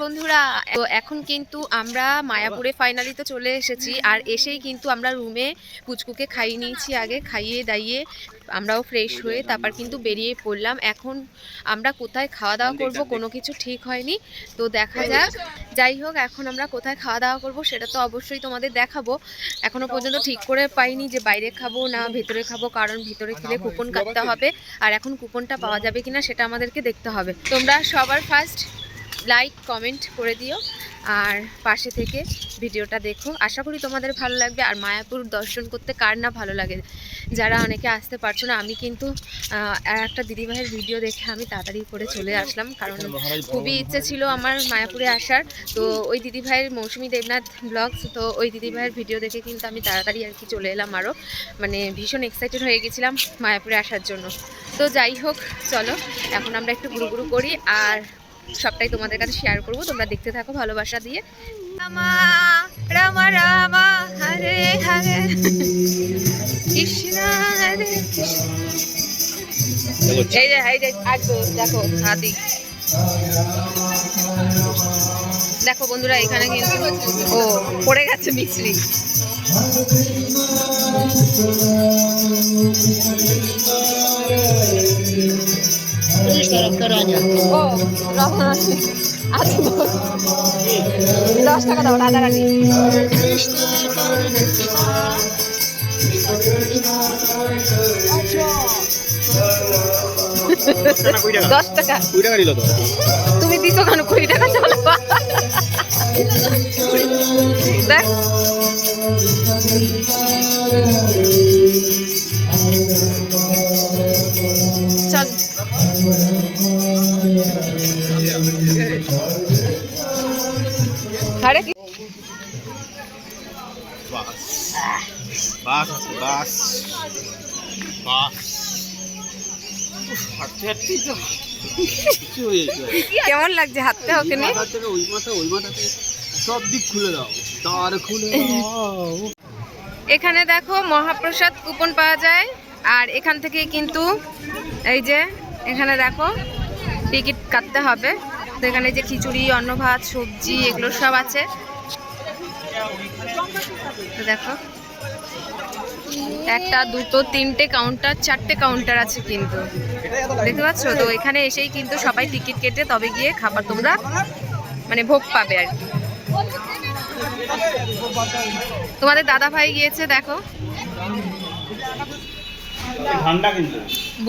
বন্ধুরা, তো এখন কিন্তু আমরা মায়াপুরে ফাইনালি তো চলে এসেছি। আর এসেই কিন্তু আমরা রুমে পুচকুকে খাইয়ে নিয়েছি, আগে খাইয়ে দাইয়ে আমরাও ফ্রেশ হয়ে তারপর কিন্তু বেরিয়ে পড়লাম। এখন আমরা কোথায় খাওয়া দাওয়া করব কোনো কিছু ঠিক হয়নি, তো দেখা যাক। যাই হোক, এখন আমরা কোথায় খাওয়া দাওয়া করব সেটা তো অবশ্যই তোমাদের দেখাবো। এখনো পর্যন্ত ঠিক করে পাইনি যে বাইরে খাবো না ভেতরে খাবো, কারণ ভিতরে খেলে কুপন কাটতে হবে, আর এখন কুপনটা পাওয়া যাবে কিনা সেটা আমাদেরকে দেখতে হবে। তোমরা সবার ফার্স্ট লাইক কমেন্ট করে দিও আর পাশে থেকে ভিডিওটা দেখো, আশা করি তোমাদের ভালো লাগবে। আর মায়াপুর দর্শন করতে কার না ভালো লাগে, যারা অনেকে আসতে পারছো না। আমি কিন্তু একটা দিদিভাইয়ের ভিডিও দেখে আমি তাড়াতাড়ি করে চলে আসলাম, কারণ খুবই ইচ্ছে ছিল আমার মায়াপুরে আসার। তো ওই দিদিভাইয়ের মৌসুমী দেবনাথ ব্লগস, তো ওই দিদিভাইয়ের ভিডিও দেখে কিন্তু আমি তাড়াতাড়ি আর কি চলে এলাম। আরও মানে ভীষণ এক্সাইটেড হয়ে গেছিলাম মায়াপুরে আসার জন্য। তো যাই হোক, চলো এখন আমরা একটু ঘুরু করি আর সবটাই তোমাদের কাছে শেয়ার করব। তোমরা দেখতে থাকো ভালোবাসা দিয়ে। রামা রামা রামা হরে হরে কৃষ্ণ হরে কৃষ্ণ। এই যে আসবো, দেখো হাতি, দেখো বন্ধুরা এখানে কিন্তু ও পড়ে গেছে মিছরি। ও আচ্ছা, 10 টাকা দাও রাধারানী। 10 টাকা তুমি দিছো কেন? 20 টাকা চলো দেখ। চল আরে কেমন লাগছে হাঁটতে? ওকে সব দিক খুলে দাও, তার খুলে দাও। এখানে দেখো মহাপ্রসাদ কুপন পাওয়া যায়, আর এখান থেকে কিন্তু এই যে এখানে দেখো টিকিট কাটতে হবে। তো এখানে যে খিচুড়ি, অন্ন ভাত, সবজি এগুলো সব আছে। দেখো একটা দুটো তিনটে কাউন্টার, 4টে কাউন্টার আছে কিন্তু, দেখতে পাচ্ছ? তো এখানে এসেই কিন্তু সবাই টিকিট কেটে তবে গিয়ে খাবার তোমরা মানে ভোগ পাবে আর কি। তোমাদের দাদা ভাই গিয়েছে, দেখো। ঠান্ডা কিন্তু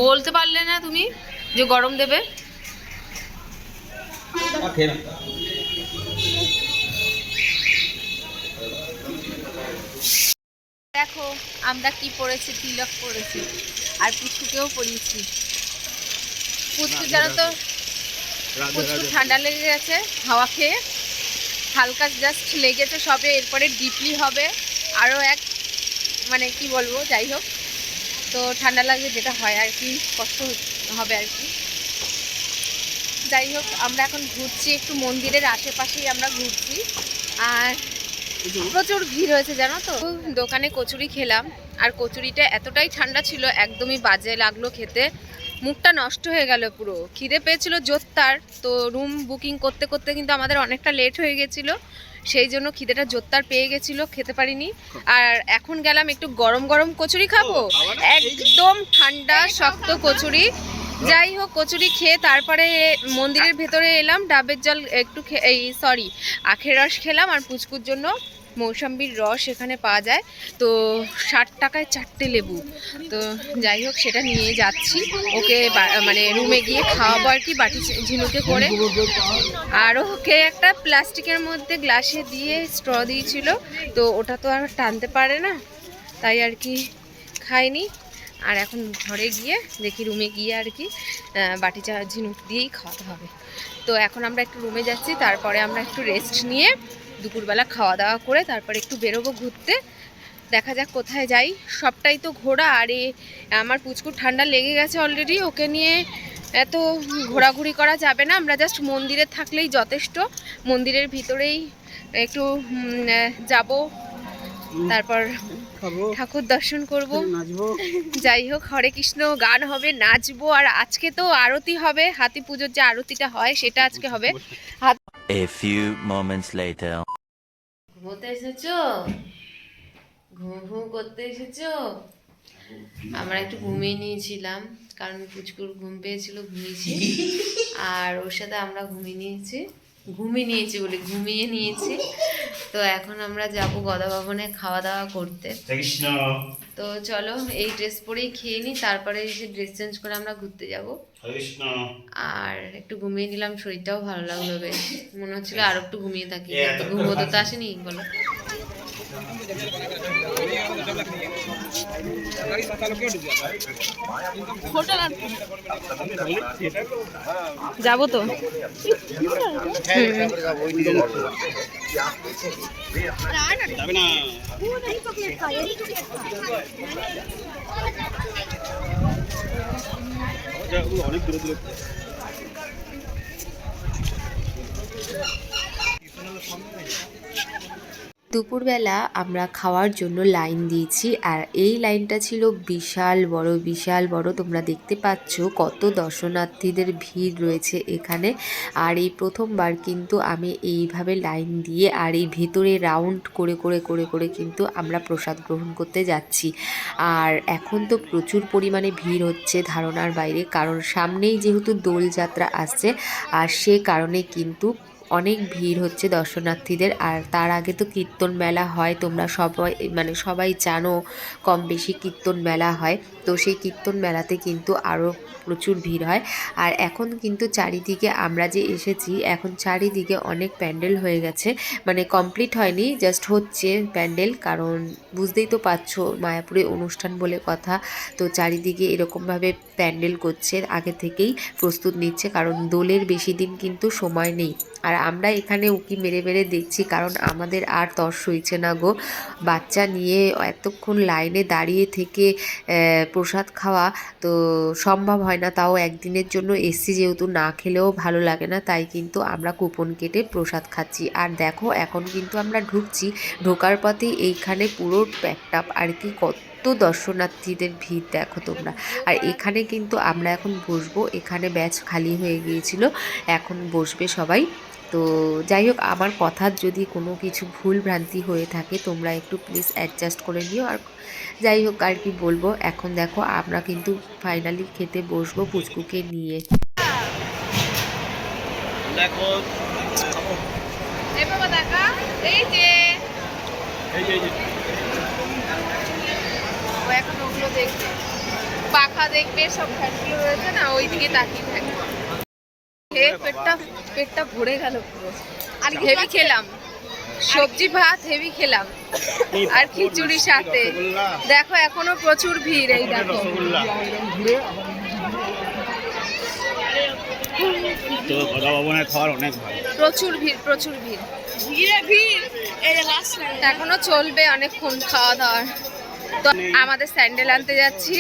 বলতে পারলে না তুমি যে গরম দেবে। দেখো আমরা কি পরেছি, তিলক পরেছি আর পুচকুকেও পরিয়েছি। পুচকু জানো তো, পুচকু ঠান্ডা লেগে গেছে হাওয়া খেয়ে, হালকা জাস্ট লেগেছে সবে, এরপরে ডিপলি হবে আরও এক মানে কি বলবো। যাই হোক, তো ঠান্ডা লাগবে যেটা হয় আর কি, কষ্ট হবে আর কি। যাই হোক, আমরা এখন ঘুরছি একটু মন্দিরের আশেপাশেই আমরা ঘুরছি, আর প্রচুর ভিড় হয়েছে জানো তো। দোকানে কচুরি খেলাম, আর কচুরিটা এতটাই ঠান্ডা ছিল একদমই বাজে লাগলো খেতে, মুখটা নষ্ট হয়ে গেল পুরো। খিদে পেয়েছিল জোরদার, তো রুম বুকিং করতে করতে কিন্তু আমাদের অনেকটা লেট হয়ে গেছিলো, সেই জন্য খিদেটা জোরদার পেয়ে গেছিলো, খেতে পারিনি। আর এখন গেলাম একটু গরম গরম কচুরি খাবো, একদম ঠান্ডা শক্ত কচুরি। যাই হোক, কচুরি খেয়ে তারপরে মন্দিরের ভেতরে এলাম, ডাবের জল একটু আখের রস খেলাম, আর পুচকুর জন্য মৌসম্বির রস এখানে পাওয়া যায়, তো 60 টাকায় 4টে লেবু। তো যাই হোক, সেটা নিয়ে যাচ্ছি, ওকে মানে রুমে গিয়ে খাওয়াবো আর কি, বাটি ঝিনুকে করে। আর ওকে একটা প্লাস্টিকের মধ্যে গ্লাসে দিয়ে স্ট্র দিয়েছিল, তো ওটা তো আর টানতে পারে না, তাই আর কি খাইনি। আর এখন ঘরে গিয়ে দেখি, রুমে গিয়ে আর কি বাটি ঝিনুক দিয়েই খাওয়াতে হবে। তো এখন আমরা একটু রুমে যাচ্ছি, তারপরে আমরা একটু রেস্ট নিয়ে দুপুরবেলা খাওয়া দাওয়া করে তারপরে একটু বেরোবো ঘুরতে। দেখা যাক কোথায় যাই, সবটাই তো ঘোরা। আর আমার পুচকুর ঠান্ডা লেগে গেছে অলরেডি, ওকে নিয়ে এত ঘোরাঘুরি করা যাবে না, আমরা জাস্ট মন্দিরে থাকলেই যথেষ্ট। মন্দিরের ভিতরেই একটু যাব, তারপর ঠাকুর দর্শন করব, যাই হোক হরে কৃষ্ণ গান হবে, নাচবো। আর আজকে তো আরতি হবে, হাতি পুজোর যে আরতিটা হয় সেটা আজকে হবে। A few moments later. ঘুমোতে এসেছো? ঘুম করতে এসেছো? আমরা একটু ঘুমিয়ে নিয়েছিলাম, কারণ পুচকুর ঘুম পেয়েছিল, ঘুমিয়েছি। আর ওর সাথে আমরা ঘুমিয়ে নিয়েছি। তো এখন আমরা যাব গদা ভবনে খাওয়া দাওয়া করতে। কৃষ্ণ। তো চলো এই ড্রেস পরেই খেয়ে নিই, তারপরে এসে ড্রেস চেঞ্জ করে আমরা ঘুরতে যাব। কৃষ্ণ। আর একটু ঘুমিয়ে নিলাম, শরীরটাও ভালো লাগলো বেশ। মনে হচ্ছিল আর একটু ঘুমিয়ে থাকি, কিন্তু ঘুমোতে তো আসেনি বলো। যাবো তো। যাবে না। অনেক দূরে দূরে। দুপুরবেলা আমরা খাওয়ার জন্য লাইন দিয়েছি, আর এই লাইনটা ছিল বিশাল বড়। তোমরা দেখতে পাচ্ছ কত দর্শনার্থীদের ভিড় রয়েছে এখানে। আর এই প্রথমবার কিন্তু আমি এইভাবে লাইন দিয়ে আর এই ভেতরে রাউন্ড করে কিন্তু আমরা প্রসাদ গ্রহণ করতে যাচ্ছি। আর এখন তো প্রচুর পরিমাণে ভিড় হচ্ছে ধারণার বাইরে, কারণ সামনেই যেহেতু দোলযাত্রা আসছে, আর সে কারণে কিন্তু অনেক ভিড় হচ্ছে দর্শনার্থীদের। আর তার আগে তো কীর্তন মেলা হয়, তোমরা সবাই জানো কম বেশি কীর্তন মেলা হয়। তো সেই কীর্তন মেলাতে কিন্তু আরও প্রচুর ভিড় হয়। আর এখন কিন্তু চারিদিকে আমরা যে এসেছি, এখন চারিদিকে অনেক প্যান্ডেল হয়ে গেছে, মানে কমপ্লিট হয়নি, জাস্ট হচ্ছে প্যান্ডেল। কারণ বুঝতেই তো পারছো মায়াপুরে অনুষ্ঠান বলে কথা, তো চারিদিকে এরকমভাবে প্যান্ডেল করছে, আগে থেকেই প্রস্তুত নিচ্ছে, কারণ দোলের বেশি দিন কিন্তু সময় নেই। আর আমরা এখানে উকি মেরে দেখছি, কারণ আমাদের আর তর সইছে না গো। বাচ্চা নিয়ে এতক্ষণ লাইনে দাঁড়িয়ে থেকে প্রসাদ খাওয়া তো সম্ভব হয় না, তাও একদিনের জন্য এসছি যেহেতু, না খেলেও ভালো লাগে না, তাই কিন্তু আমরা কুপন কেটে প্রসাদ খাচ্ছি। আর দেখো এখন কিন্তু আমরা ঢোকার পথেই এইখানে পুরো প্যাকটাপ আর কি, কত দর্শনার্থীদের ভিড় দেখো তোমরা। আর এখানে কিন্তু আমরা এখন বসবো, এখানে ব্যাচ খালি হয়ে গিয়েছিল, এখন বসবে সবাই। তো যাই হোক, আমার কথার যদি কোনো কিছু ভুল ভ্রান্তি হয়ে থাকে তোমরা একটু প্লিজ অ্যাডজাস্ট করে নিও। আর যাই হোক, আর কি বলবো, এখন দেখো আমরা কিন্তু ফাইনালি খেতে বসবো পুচকুকে নিয়ে। দেখো এই যে এই যে ও এখন ওগুলো দেখবে, পাখা দেখবে, সব ফ্যানগুলো রয়েছে না, ওই দিকে তাকিয়ে থাকবে। পেটটা ভরে গেল পুরো। আর হেভি খেলাম, সবজি ভাত হেভি খেলাম, আর খিচুড়ির সাথে দেখো এখনো প্রচুর ভিড়। এই দেখো তো গদা ভবনে খাওয়ার অনেক ভালো। প্রচুর ভিড় এখনো চলবে অনেকক্ষণ খাওয়া দাওয়ার। তো আমাদের স্যান্ডেল আনতে যাচ্ছি,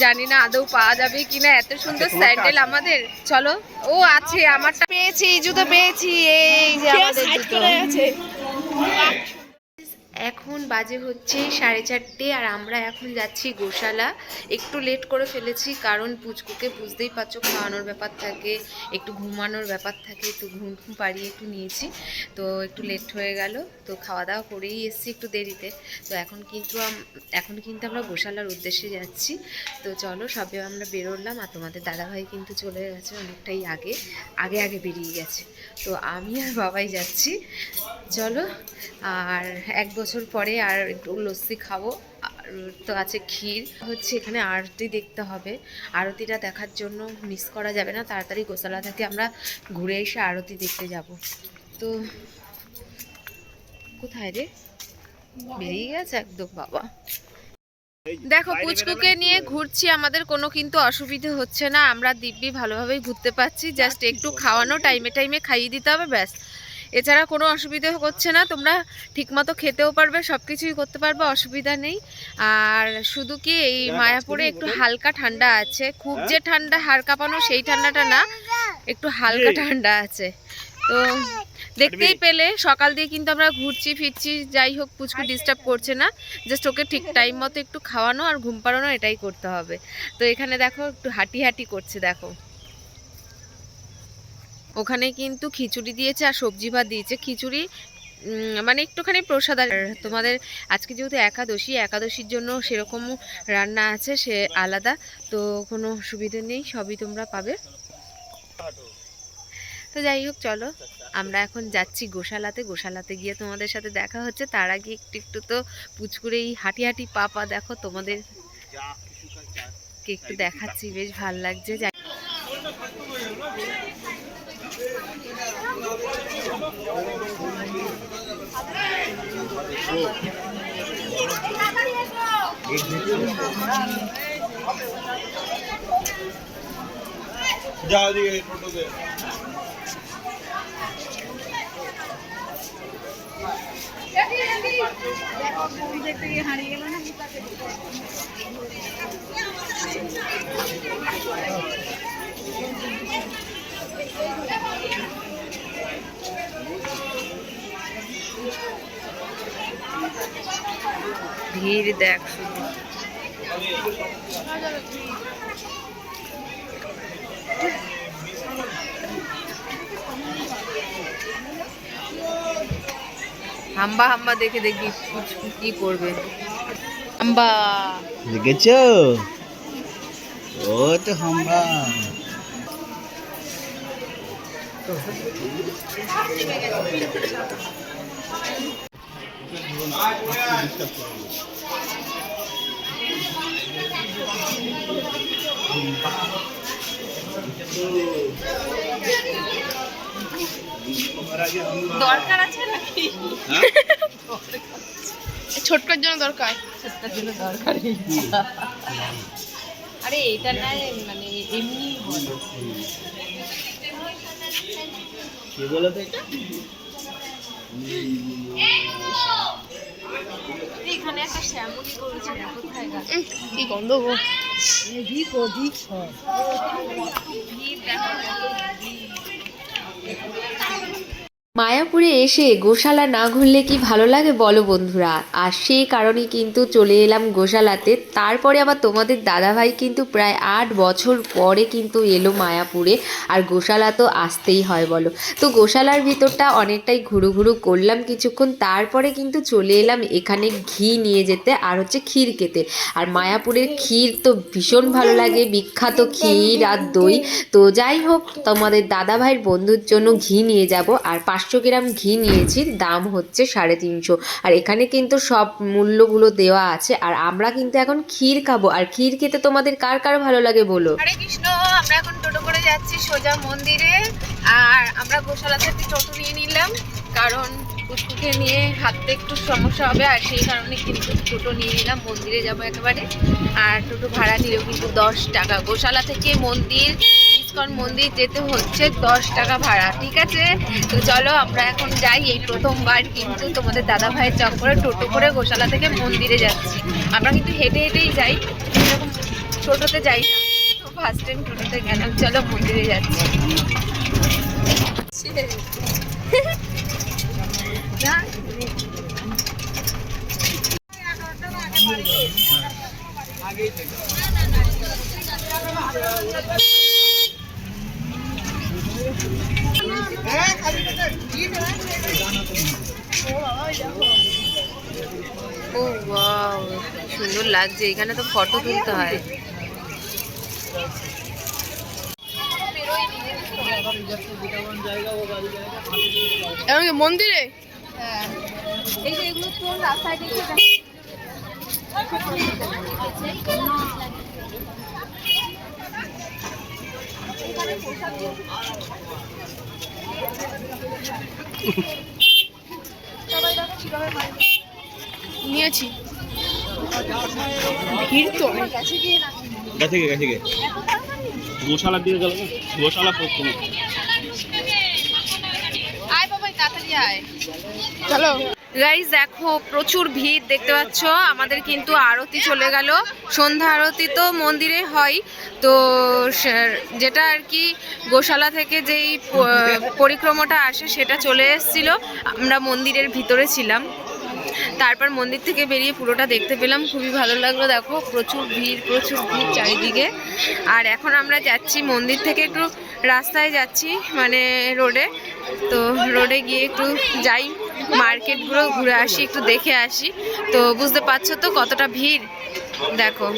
জানি না আদৌ পাওয়া যাবে কিনা, এত সুন্দর স্যান্ডেল আমাদের। চলো, ও আছে, আমারটা পেয়েছি, জুতো পেয়েছি, এই যে আমাদের জুতো। এখন বাজে হচ্ছে 4:30, আর আমরা এখন যাচ্ছি গোশালা। একটু লেট করে ফেলেছি, কারণ পুচকুকে বুঝতেই পারছো খাওয়ানোর ব্যাপার থাকে, একটু ঘুমানোর ব্যাপার থাকে, তো ঘুম পাড়িয়ে একটু নিয়েছি, তো একটু লেট হয়ে গেল। তো খাওয়া দাওয়া করেই এসেছি একটু দেরিতে। তো এখন কিন্তু আমরা গোশালার উদ্দেশ্যে যাচ্ছি। তো চলো সবে আমরা বেরোলাম, আর তোমাদের দাদাভাই কিন্তু চলে গেছে অনেকটাই আগে বেরিয়ে গেছে। তো আমি আর বাবাই যাচ্ছি, চলো। আর 1 বছর পরে আর একটু লস্যি খাবো। আর তো আছে ক্ষীর হচ্ছে, এখানে আরতি দেখতে হবে, আরতিটা দেখার জন্য মিস করা যাবে না। তাড়াতাড়ি গোশালা থেকে আমরা ঘুরে এসে আরতি দেখতে যাব। তো কোথায় রে, বেরিয়ে গেছে একদম বাবা। দেখো পুচকুকে নিয়ে ঘুরছি, আমাদের কোনো কিন্তু অসুবিধা হচ্ছে না, আমরা দিব্যি ভালোভাবেই ঘুরতে পারছি। জাস্ট একটু খাওয়ানো, টাইমে খাইয়ে দিতে হবে, ব্যাস। এছাড়া কোনো অসুবিধা হচ্ছে না, তোমরা ঠিকমতো খেতেও পারবে, সব কিছুই করতে পারবে, অসুবিধা নেই। আর শুধু কি এই মায়াপুরে একটু হালকা ঠান্ডা আছে, খুব যে ঠান্ডা হাড় কাঁপানো সেই ঠান্ডাটা না, একটু হালকা ঠান্ডা আছে। তো দেখতেই পেলে সকাল দিয়ে কিন্তু আমরা ঘুরছি ফিরছি, যাই হোক পুচকু ডিস্টার্ব করছে না, জাস্ট ওকে ঠিক টাইম মতো একটু খাওয়ানো আর ঘুম পাড়ানো, এটাই করতে হবে। তো এখানে দেখো একটু হাঁটি করছে, দেখো ও ওখানে কিন্তু খিচুড়ি দিয়েছে আর সবজি ভাত দিয়েছে। খিচুড়ি মানে একটুখানি প্রসাদ। আর তোমাদের আজকে যেহেতু একাদশীর জন্য সেরকম রান্না আছে, সে আলাদা, তো কোনো অসুবিধা নেই, সবই তোমরা পাবে। তো যাই হোক, চলো আমরা এখন যাচ্ছি গোশালাতে গিয়ে তোমাদের সাথে দেখা হচ্ছে। তার আগে একটু একটু তো পুচকুরে এই হাঁটি হাঁটি পা দেখো, তোমাদেরকে একটু দেখাচ্ছি, বেশ ভাল লাগছে। যাও দিকে টোটোতে। ভিড় দেখ শুধু। হাম্বা দেখে দেখি কি করবে। হাম্বা দেখেছো? ও তো হাম্বা। দরকার আছে নাকি? ছোটকার জন্য দরকার। আরে এটা না, মানে এমনি কি বলো তো এটা? এখানে একটা শ্যামলি করেছে, কোথায় গেল? কি গন্ধ গো। ভিড় দেখো, মায়াপুরে এসে গোশালা না ঘুরলে কি ভালো লাগে বলো বন্ধুরা। আর সেই কারণেই কিন্তু চলে এলাম গোশালাতে। তারপরে আবার তোমাদের দাদাভাই কিন্তু প্রায় 8 বছর পরে কিন্তু এলো মায়াপুরে, আর গোশালা তো আসতেই হয় বলো। তো গোশালার ভিতরটা অনেকটাই ঘুরু করলাম কিছুক্ষণ, তারপরে কিন্তু চলে এলাম এখানে ঘি নিয়ে যেতে আর হচ্ছে ক্ষীর খেতে। আর মায়াপুরের ক্ষীর তো ভীষণ ভালো লাগে, বিখ্যাত ক্ষীর আর দই। তো যাই হোক, তোমাদের দাদাভাইয়ের বন্ধুর জন্য ঘি নিয়ে যাব, আর 500 গ্রাম ঘি নিয়েছি, দাম হচ্ছে 350। আর এখানে কিন্তু সব মূল্যগুলো দেওয়া আছে। আর আমরা কিন্তু এখন ক্ষীর খাবো। আর ক্ষীর খেতে তোমাদের কার কার ভালো লাগে বলো। হরে কৃষ্ণ, আমরা এখন টোটো করে যাচ্ছি সোজা মন্দিরে। আর আমরা গোশালা থেকে টোটো নিয়ে নিলাম, কারণ পুচকুকে নিয়ে হাঁটতে একটু সমস্যা হবে, আর সেই কারণে কিন্তু টোটো নিয়ে নিলাম। মন্দিরে যাবো একেবারে। আর টোটো ভাড়া নিল কিন্তু 10 টাকা। গোশালা থেকে ইসকন মন্দির যেতে হচ্ছে 10 টাকা ভাড়া, ঠিক আছে? তো চলো আমরা এখন যাই। এই প্রথমবার কিন্তু তোমাদের দাদা ভাইয়ের চক্করে টোটো করে গোশালা থেকে মন্দিরে যাচ্ছি। আমরা কিন্তু হেঁটেই যাই, এরকম টোটোতে যাই না। তো ফার্স্ট টাইম টোটোতে গেলাম। চলো মন্দিরে যাচ্ছি। ও ওয়াও, সুন্দর লাগছে। এখানে তো ফটো তুলতে হয়। মন্দিরে হ্যাঁ, এই যে এগুলো কোন রাস্তায় দেখে নিয়েছি। ভিড় তো গেছে গে গোশালার দিকে গেল না, গোশালা প্রথমে। আয় বাবা, তাড়াতাড়ি আয়। চলো গাইস দেখো, প্রচুর ভিড় দেখতে পাচ্ছ। আমাদের কিন্তু আরতি চলে গেল। সন্ধ্যা আরতি তো মন্দিরে হয়, তো যেটা আর কি গোশালা থেকে যেই পরিক্রমাটা আসে সেটা চলে এসেছিল। আমরা মন্দিরের ভিতরে ছিলাম, তারপর মন্দির থেকে বেরিয়ে পুরোটা দেখতে পেলাম, খুবই ভালো লাগলো। দেখো প্রচুর ভিড় চারিদিকে। আর এখন আমরা যাচ্ছি মন্দির থেকে একটু রাস্তায় যাচ্ছি মানে রোডে, তো রোডে গিয়ে একটু যাই, মার্কেটগুলো ঘুরে আসি, একটু দেখে আসি। তো বুঝতে পারছো তো কতটা ভিড়, দেখো।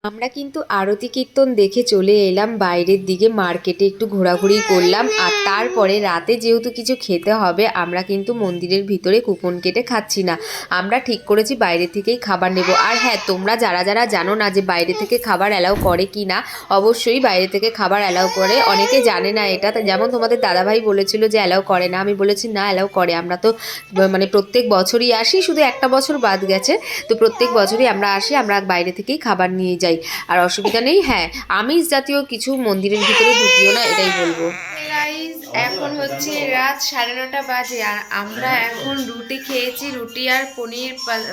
আমরা কিন্তু আরতি কীর্তন দেখে চলে এলাম বাইরের দিকে, মার্কেটে একটু ঘোরাঘুরি করলাম। আর তারপরে রাতে যেহেতু কিছু খেতে হবে, আমরা কিন্তু মন্দিরের ভিতরে কুপন কেটে খাচ্ছি না, আমরা ঠিক করেছি বাইরে থেকেই খাবার নেব। আর হ্যাঁ, তোমরা যারা যারা জানো না যে বাইরে থেকে খাবার অ্যালাউ করে কি না, অবশ্যই বাইরে থেকে খাবার অ্যালাউ করে। অনেকে জানে না এটা, যেমন তোমাদের দাদাভাই বলেছিল যে অ্যালাউ করে না, আমি বলেছি না অ্যালাউ করে। আমরা তো মানে প্রত্যেক বছরই আসি, শুধু একটা বছর বাদ গেছে, তো প্রত্যেক বছরই আমরা আসি, আমরা বাইরে থেকেই খাবার নিয়ে যাই, আর অসুবিধা নেই। হ্যাঁ, আমিষ জাতীয় কিছু মন্দিরের ভিতরে ঢুকিও না, এটাই বলবো। গাইস, এখন হচ্ছে রাত 9:30 বাজে, আর আমরা এখন রুটি খেয়েছি, রুটি আর পনির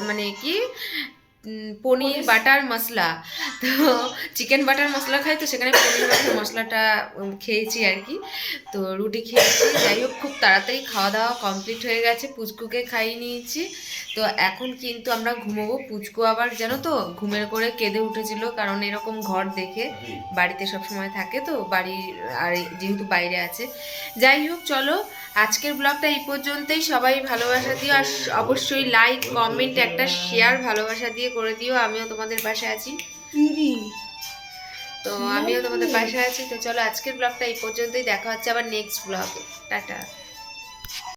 মানে কি পনির বাটার মশলা। তো চিকেন বাটার মশলা খাই, তো সেখানে পনির বাটার মশলাটা খেয়েছি আর কি। তো রুটি খেয়েছি, যাই হোক খুব তাড়াতাড়ি খাওয়া দাওয়া কমপ্লিট হয়ে গেছে, পুচকুকে খাইয়ে নিয়েছি। তো এখন কিন্তু আমরা ঘুমোবো। পুচকু আবার জানো তো ঘুমের করে কেঁদে উঠেছিল, কারণ এরকম ঘর দেখে, বাড়িতে সব সময় থাকে তো বাড়ি, আর যেহেতু বাইরে আছে। যাই হোক চলো, আজকের ব্লগটা এই পর্যন্তই। সবাই ভালোবাসা দিও, আর অবশ্যই লাইক কমেন্ট একটা শেয়ার ভালোবাসা দিয়ে করে দিও। আমিও তোমাদের পাশে আছি, তো আমিও তোমাদের পাশে আছি। তো চলো, আজকের ব্লগটা এই পর্যন্তই, দেখা হচ্ছে আবার নেক্সট ব্লগে। টাটা।